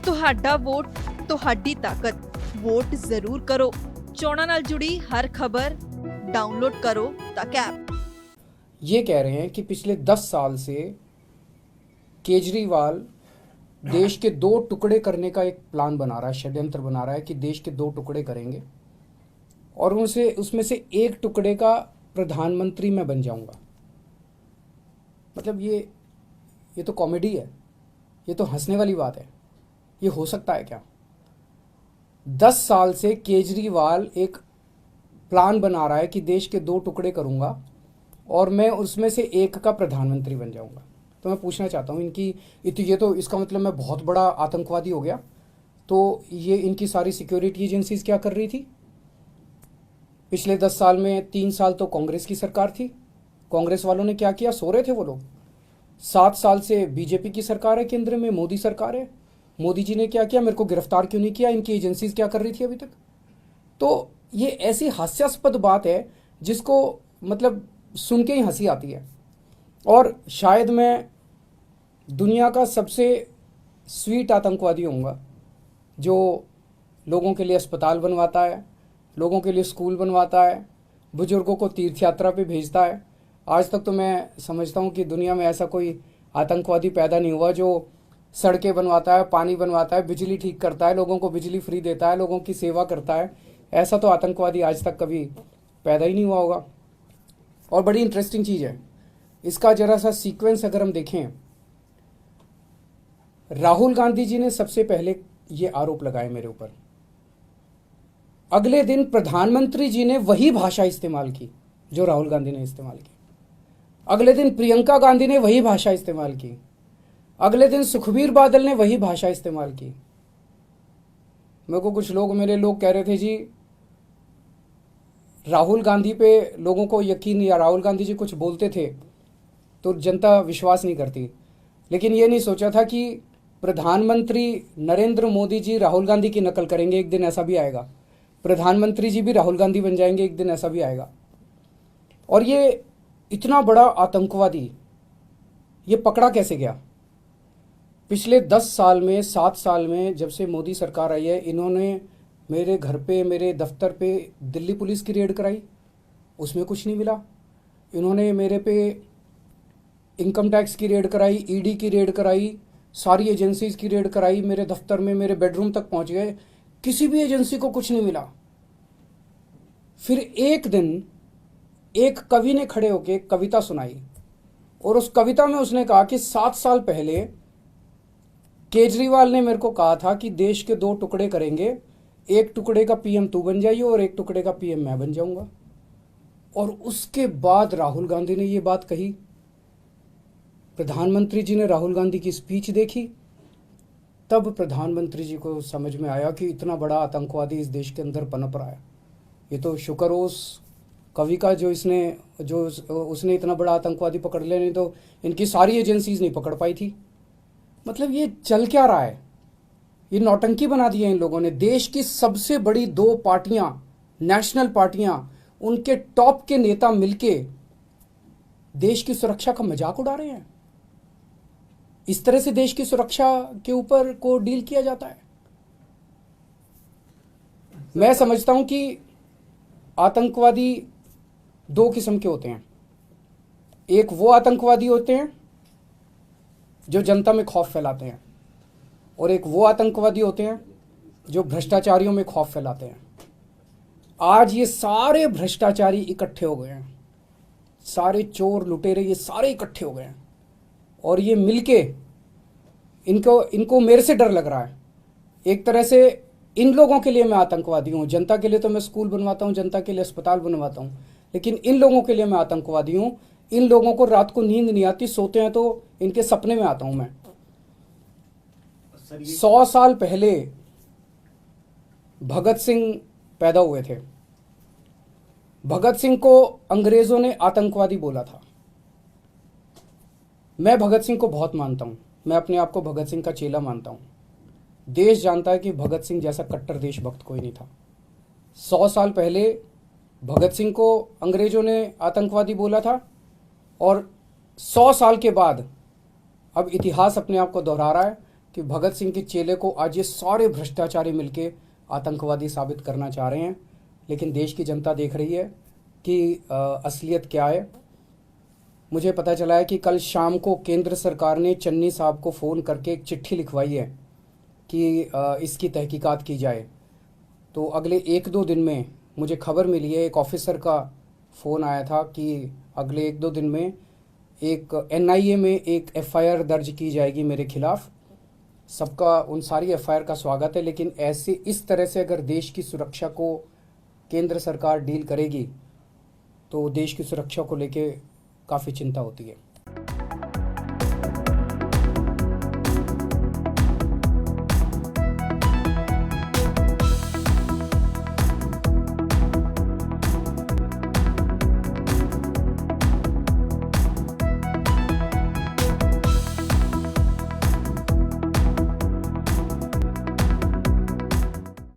ਤੁਹਾਡਾ ਵੋਟ ਤੁਹਾਡੀ ਤਾਕਤ ਵੋਟ ਜ਼ਰੂਰ ਕਰੋ। ਚੋਣਾਂ ਨਾਲ जुड़ी हर खबर डाउनलोड करो तक ऐप। ये कह रहे हैं कि पिछले 10 साल से केजरीवाल देश के 2 टुकड़े करने का एक प्लान बना रहा है, षड्यंत्र बना रहा है कि देश के 2 टुकड़े करेंगे और उसमें से एक टुकड़े का प्रधानमंत्री मैं बन जाऊंगा। मतलब ये तो कॉमेडी है, ये तो हंसने वाली बात है। ये हो सकता है क्या? 10 साल से केजरीवाल एक प्लान बना रहा है कि देश के 2 टुकड़े करूंगा और मैं उसमें से एक का प्रधानमंत्री बन जाऊंगा। तो मैं पूछना चाहता हूँ ये तो इसका मतलब मैं बहुत बड़ा आतंकवादी हो गया। तो ये इनकी सारी सिक्योरिटी एजेंसीज क्या कर रही थी? पिछले 10 साल में 3 साल तो कांग्रेस की सरकार थी। कांग्रेस वालों ने क्या किया? सो रहे थे वो लोग। 7 साल से बीजेपी की सरकार है, केंद्र में मोदी सरकार है। मोदी जी ने क्या किया? मेरे को गिरफ्तार क्यों नहीं किया? इनकी एजेंसीज क्या कर रही थी अभी तक? तो ये ऐसी हास्यास्पद बात है जिसको मतलब सुन के ही हंसी आती है। और शायद मैं दुनिया का सबसे स्वीट आतंकवादी होऊंगा जो लोगों के लिए अस्पताल बनवाता है, लोगों के लिए स्कूल बनवाता है, बुजुर्गों को तीर्थ यात्रा पे भेजता है। आज तक तो मैं समझता हूँ कि दुनिया में ऐसा कोई आतंकवादी पैदा नहीं हुआ जो सड़कें बनवाता है, पानी बनवाता है, बिजली ठीक करता है, लोगों को बिजली फ्री देता है, लोगों की सेवा करता है। ऐसा तो आतंकवादी आज तक कभी पैदा ही नहीं हुआ होगा। और बड़ी इंटरेस्टिंग चीज़ है, इसका जरा सा सीक्वेंस अगर हम देखें, राहुल गांधी जी ने सबसे पहले ये आरोप लगाए मेरे ऊपर। अगले दिन प्रधानमंत्री जी ने वही भाषा इस्तेमाल की जो राहुल गांधी ने इस्तेमाल की। अगले दिन प्रियंका गांधी ने वही भाषा इस्तेमाल की। अगले दिन सुखबीर बादल ने वही भाषा इस्तेमाल की। मेरे को कुछ मेरे लोग कह रहे थे जी राहुल गांधी पे लोगों को यकीन नहीं, या राहुल गांधी जी कुछ बोलते थे तो जनता विश्वास नहीं करती। लेकिन ये नहीं सोचा था कि प्रधानमंत्री नरेंद्र मोदी जी राहुल गांधी की नकल करेंगे, एक दिन ऐसा भी आएगा। प्रधानमंत्री जी भी राहुल गांधी बन जाएंगे, एक दिन ऐसा भी आएगा। और ये इतना बड़ा आतंकवादी ये पकड़ा कैसे गया? पिछले 10 साल में 7 साल में जब से मोदी सरकार आई है, इन्होंने मेरे घर पे, मेरे दफ्तर पे दिल्ली पुलिस की रेड कराई, उसमें कुछ नहीं मिला। इन्होंने मेरे पे इनकम टैक्स की रेड कराई, ईडी की रेड कराई, सारी एजेंसीज की रेड कराई, मेरे दफ्तर में मेरे बेडरूम तक पहुंच गए, किसी भी एजेंसी को कुछ नहीं मिला। फिर एक दिन एक कवि ने खड़े होकर एक कविता सुनाई और उस कविता में उसने कहा कि 7 साल पहले केजरीवाल ने मेरे को कहा था कि देश के 2 टुकड़े करेंगे, एक टुकड़े का पीएम तू बन जाइए और एक टुकड़े का पीएम मैं बन जाऊंगा। और उसके बाद राहुल गांधी ने ये बात कही। प्रधानमंत्री जी ने राहुल गांधी की स्पीच देखी, तब प्रधानमंत्री जी को समझ में आया कि इतना बड़ा आतंकवादी इस देश के अंदर पनप रहा है। ये तो शुक्र हो उस कवि का जो उसने इतना बड़ा आतंकवादी पकड़ लिया, नहीं तो इनकी सारी एजेंसीज नहीं पकड़ पाई थी। मतलब ये चल क्या रहा है? ये नौटंकी बना दी है इन लोगों ने। देश की सबसे बड़ी 2 पार्टियां, नेशनल पार्टियां, उनके टॉप के नेता मिलके देश की सुरक्षा का मजाक उड़ा रहे हैं। इस तरह से देश की सुरक्षा के ऊपर को डील किया जाता है। मैं समझता हूं कि आतंकवादी 2 किस्म के होते हैं। एक वो आतंकवादी होते हैं जो जनता में खौफ फैलाते हैं, और एक वो आतंकवादी होते हैं जो भ्रष्टाचारियों में खौफ फैलाते हैं। आज ये सारे भ्रष्टाचारी इकट्ठे हो गए हैं, सारे चोर लुटेरे ये सारे इकट्ठे हो गए हैं, और ये मिलके इनको मेरे से डर लग रहा है। एक तरह से इन लोगों के लिए मैं आतंकवादी हूँ। जनता के लिए तो मैं स्कूल बनवाता हूँ, जनता के लिए अस्पताल बनवाता हूँ, लेकिन इन लोगों के लिए मैं आतंकवादी हूँ। इन लोगों को रात को नींद नहीं आती, सोते हैं तो इनके सपने में आता हूं मैं। 100 साल पहले भगत सिंह पैदा हुए थे। भगत सिंह को अंग्रेजों ने आतंकवादी बोला था। मैं भगत सिंह को बहुत मानता हूं, मैं अपने आप को भगत सिंह का चेला मानता हूं। देश जानता है कि भगत सिंह जैसा कट्टर देशभक्त कोई नहीं था। 100 साल पहले भगत सिंह को अंग्रेजों ने आतंकवादी बोला था, और 100 साल के बाद अब इतिहास अपने आप को दोहरा रहा है। कि भगत सिंह के चेले को आज ये सारे भ्रष्टाचारी मिलके आतंकवादी साबित करना चाह रहे हैं। लेकिन देश की जनता देख रही है कि असलियत क्या है। मुझे पता चला है कि कल शाम को केंद्र सरकार ने चन्नी साहब को फ़ोन करके एक चिट्ठी लिखवाई है कि इसकी तहकीकात की जाए। तो अगले 1-2 दिन में मुझे खबर मिली है, एक ऑफिसर का फ़ोन आया था कि अगले 1-2 दिन में एक NIA में एक FIR दर्ज की जाएगी मेरे खिलाफ। सबका उन सारी FIR का स्वागत है, लेकिन ऐसे इस तरह से अगर देश की सुरक्षा को केंद्र सरकार डील करेगी तो देश की सुरक्षा को लेके काफ़ी चिंता होती है।